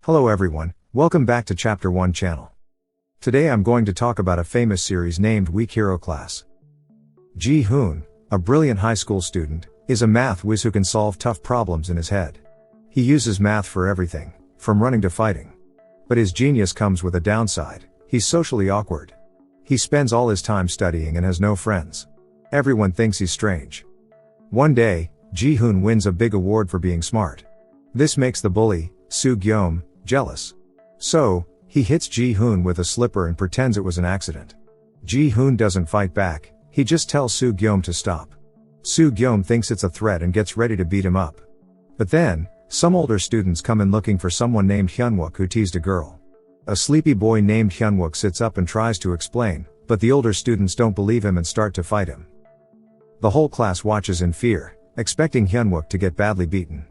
Hello everyone, welcome back to Chapter 1 channel. Today I'm going to talk about a famous series named Weak Hero Class. Ji-hoon, a brilliant high school student, is a math whiz who can solve tough problems in his head. He uses math for everything, from running to fighting. But his genius comes with a downside: he's socially awkward. He spends all his time studying and has no friends. Everyone thinks he's strange. One day, Ji-hoon wins a big award for being smart. This makes the bully, Soo-gyeom, jealous. So, he hits Ji-hoon with a slipper and pretends it was an accident. Ji-hoon doesn't fight back, he just tells Soo-gyeom to stop. Soo-gyeom thinks it's a threat and gets ready to beat him up. But then, some older students come in looking for someone named Hyunwook who teased a girl. A sleepy boy named Hyunwook sits up and tries to explain, but the older students don't believe him and start to fight him. The whole class watches in fear, expecting Hyunwook to get badly beaten.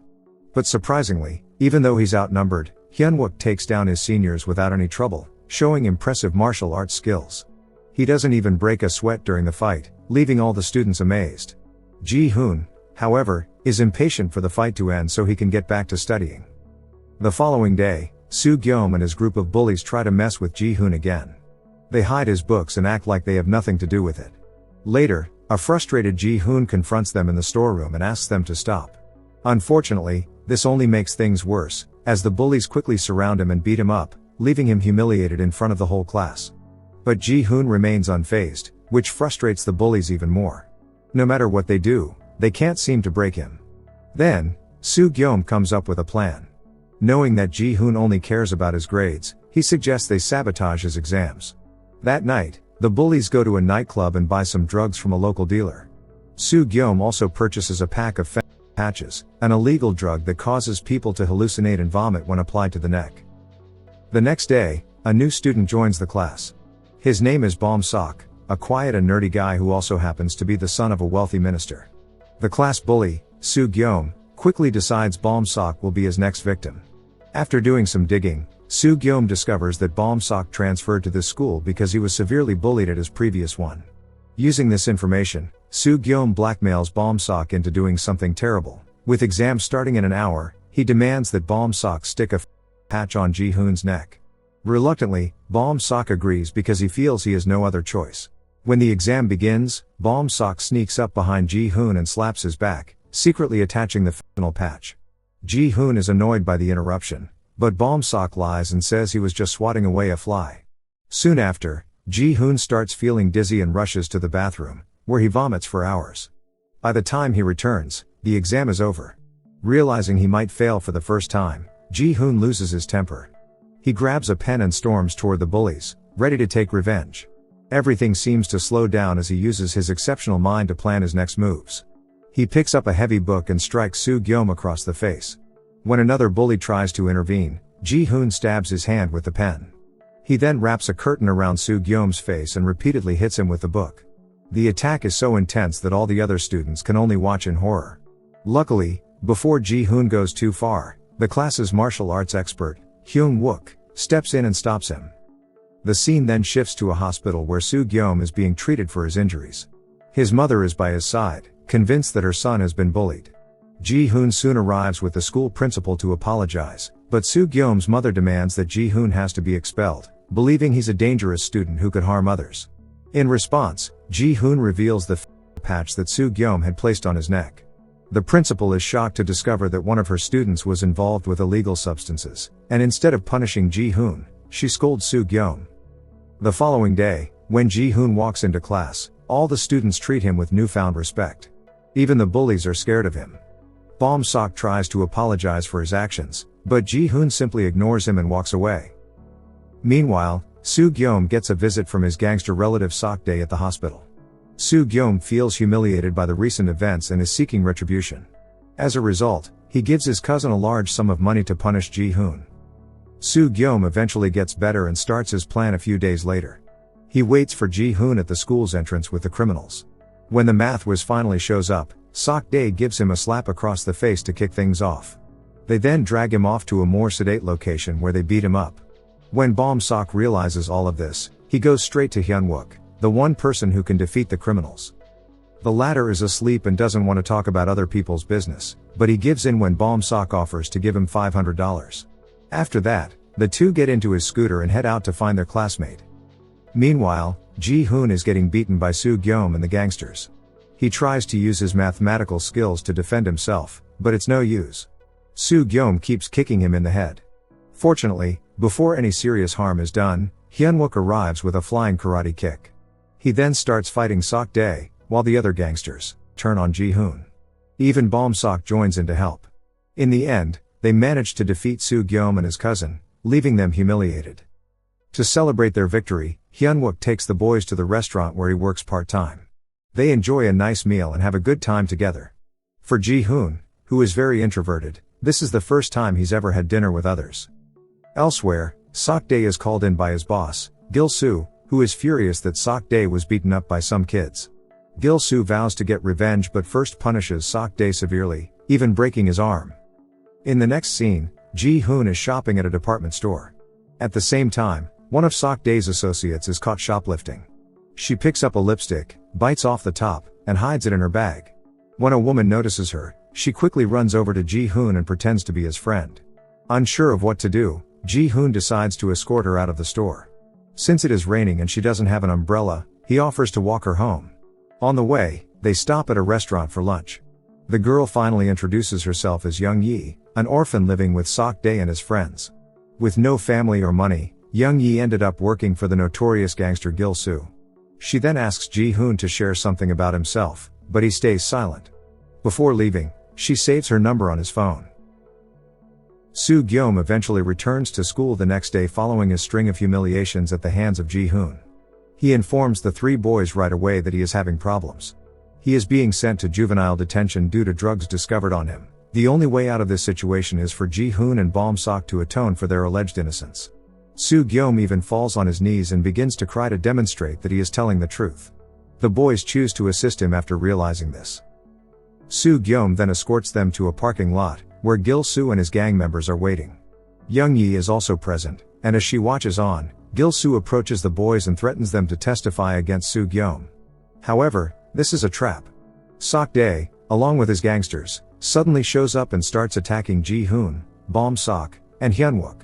But surprisingly, even though he's outnumbered, Hyunwook takes down his seniors without any trouble, showing impressive martial arts skills. He doesn't even break a sweat during the fight, leaving all the students amazed. Ji-hoon, however, is impatient for the fight to end so he can get back to studying. The following day, Soo-gyeom and his group of bullies try to mess with Ji-hoon again. They hide his books and act like they have nothing to do with it. Later, a frustrated Ji-hoon confronts them in the storeroom and asks them to stop. Unfortunately, this only makes things worse, as the bullies quickly surround him and beat him up, leaving him humiliated in front of the whole class. But Ji-hoon remains unfazed, which frustrates the bullies even more. No matter what they do, they can't seem to break him. Then, Soo-gyeom comes up with a plan. Knowing that Ji-hoon only cares about his grades, he suggests they sabotage his exams. That night, the bullies go to a nightclub and buy some drugs from a local dealer. Soo-gyeom also purchases a pack of patches, an illegal drug that causes people to hallucinate and vomit when applied to the neck. The next day, a new student joins the class. His name is Bom-sok, a quiet and nerdy guy who also happens to be the son of a wealthy minister. The class bully, Soo-gyeom, quickly decides Bom-sok will be his next victim. After doing some digging, Soo-gyeom discovers that Bom-sok transferred to this school because he was severely bullied at his previous one. Using this information, Soo-gyeom blackmails Bom-sok into doing something terrible. With exams starting in an hour, he demands that Bom-sok stick a patch on Ji-hoon's neck. Reluctantly, Bom-sok agrees because he feels he has no other choice. When the exam begins, Bom-sok sneaks up behind Ji-hoon and slaps his back, secretly attaching the patch. Ji-hoon is annoyed by the interruption, but Bom-sok lies and says he was just swatting away a fly. Soon after, Ji-hoon starts feeling dizzy and rushes to the bathroom, where he vomits for hours. By the time he returns, the exam is over. Realizing he might fail for the first time, Ji-hoon loses his temper. He grabs a pen and storms toward the bullies, ready to take revenge. Everything seems to slow down as he uses his exceptional mind to plan his next moves. He picks up a heavy book and strikes Soo-gyeom across the face. When another bully tries to intervene, Ji-hoon stabs his hand with the pen. He then wraps a curtain around Soo-gyeom's face and repeatedly hits him with the book. The attack is so intense that all the other students can only watch in horror. Luckily, before Ji-hoon goes too far, the class's martial arts expert, Hyunwook, steps in and stops him. The scene then shifts to a hospital where Soo-gyeom is being treated for his injuries. His mother is by his side, convinced that her son has been bullied. Ji-hoon soon arrives with the school principal to apologize, but Soo-gyeom's mother demands that Ji-hoon has to be expelled, believing he's a dangerous student who could harm others. In response, Ji-hoon reveals the patch that Soo-gyeom had placed on his neck. The principal is shocked to discover that one of her students was involved with illegal substances, and instead of punishing Ji-hoon, she scolds Soo-gyeom. The following day, when Ji-hoon walks into class, all the students treat him with newfound respect. Even the bullies are scared of him. Bom-sok tries to apologize for his actions, but Ji-hoon simply ignores him and walks away. Meanwhile, Soo-gyeom gets a visit from his gangster relative Sok-dae at the hospital. Soo-gyeom feels humiliated by the recent events and is seeking retribution. As a result, he gives his cousin a large sum of money to punish Ji-hoon. Soo-gyeom eventually gets better and starts his plan a few days later. He waits for Ji-hoon at the school's entrance with the criminals. When the math whiz finally shows up, Sok-dae gives him a slap across the face to kick things off. They then drag him off to a more sedate location where they beat him up. When Bom-sok realizes all of this, he goes straight to Hyunwook, the one person who can defeat the criminals. The latter is asleep and doesn't want to talk about other people's business, but he gives in when Bom-sok offers to give him $500. After that, the two get into his scooter and head out to find their classmate. Meanwhile, Ji-hoon is getting beaten by Soo-gyeom and the gangsters. He tries to use his mathematical skills to defend himself, but it's no use. Soo-gyeom keeps kicking him in the head. Fortunately, before any serious harm is done, Hyun-wook arrives with a flying karate kick. He then starts fighting Sok-dae, while the other gangsters turn on Ji-hoon. Even Bom-sok joins in to help. In the end, they manage to defeat Soo-gyeom and his cousin, leaving them humiliated. To celebrate their victory, Hyun-wook takes the boys to the restaurant where he works part-time. They enjoy a nice meal and have a good time together. For Ji-hoon, who is very introverted, this is the first time he's ever had dinner with others. Elsewhere, Sok-dae is called in by his boss, Gil-soo, who is furious that Sok-dae was beaten up by some kids. Gil-soo vows to get revenge but first punishes Sok-dae severely, even breaking his arm. In the next scene, Ji-hoon is shopping at a department store. At the same time, one of Sok-dae's associates is caught shoplifting. She picks up a lipstick, bites off the top, and hides it in her bag. When a woman notices her, she quickly runs over to Ji-hoon and pretends to be his friend. Unsure of what to do, Ji-hoon decides to escort her out of the store. Since it is raining and she doesn't have an umbrella, he offers to walk her home. On the way, they stop at a restaurant for lunch. The girl finally introduces herself as Young Yi, an orphan living with Sok-dae and his friends. With no family or money, Young Yi ended up working for the notorious gangster Gil-soo. She then asks Ji-hoon to share something about himself, but he stays silent. Before leaving, she saves her number on his phone. Soo-gyeom eventually returns to school the next day following a string of humiliations at the hands of Ji-hoon. He informs the three boys right away that he is having problems. He is being sent to juvenile detention due to drugs discovered on him. The only way out of this situation is for Ji-hoon and Bom-sok to atone for their alleged innocence. Soo-gyeom even falls on his knees and begins to cry to demonstrate that he is telling the truth. The boys choose to assist him after realizing this. Soo-gyeom then escorts them to a parking lot, where Gil-soo and his gang members are waiting. Young Yi is also present, and as she watches on, Gil-soo approaches the boys and threatens them to testify against Soo-gyeom. However, this is a trap. Sok-dae, along with his gangsters, suddenly shows up and starts attacking Ji-hoon, Bom-sok, and Hyun-wook.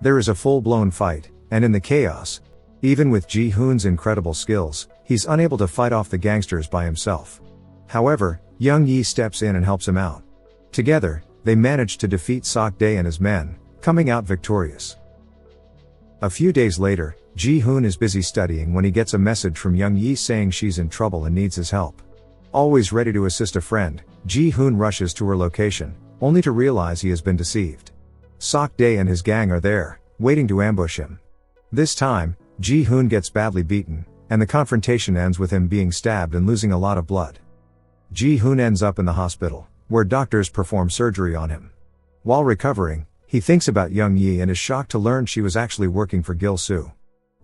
There is a full-blown fight, and in the chaos, even with Ji-hoon's incredible skills, he's unable to fight off the gangsters by himself. However, Young Yi steps in and helps him out. Together, they manage to defeat Sok-dae and his men, coming out victorious. A few days later, Ji-hoon is busy studying when he gets a message from Young Yi saying she's in trouble and needs his help. Always ready to assist a friend, Ji-hoon rushes to her location, only to realize he has been deceived. Sok-dae and his gang are there, waiting to ambush him. This time, Ji-hoon gets badly beaten, and the confrontation ends with him being stabbed and losing a lot of blood. Ji-hoon ends up in the hospital, where doctors perform surgery on him. While recovering, he thinks about Young Yi and is shocked to learn she was actually working for Gil-soo.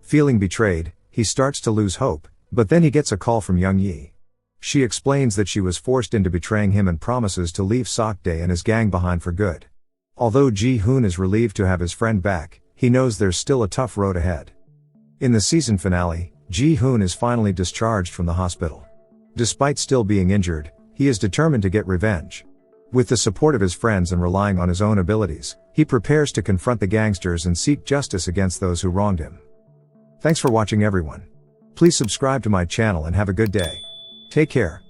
Feeling betrayed, he starts to lose hope, but then he gets a call from Young Yi. She explains that she was forced into betraying him and promises to leave Sok-dae and his gang behind for good. Although Ji-hoon is relieved to have his friend back, he knows there's still a tough road ahead. In the season finale, Ji-hoon is finally discharged from the hospital. Despite still being injured, he is determined to get revenge. With the support of his friends and relying on his own abilities, he prepares to confront the gangsters and seek justice against those who wronged him. Thanks for watching everyone. Please subscribe to my channel and have a good day. Take care.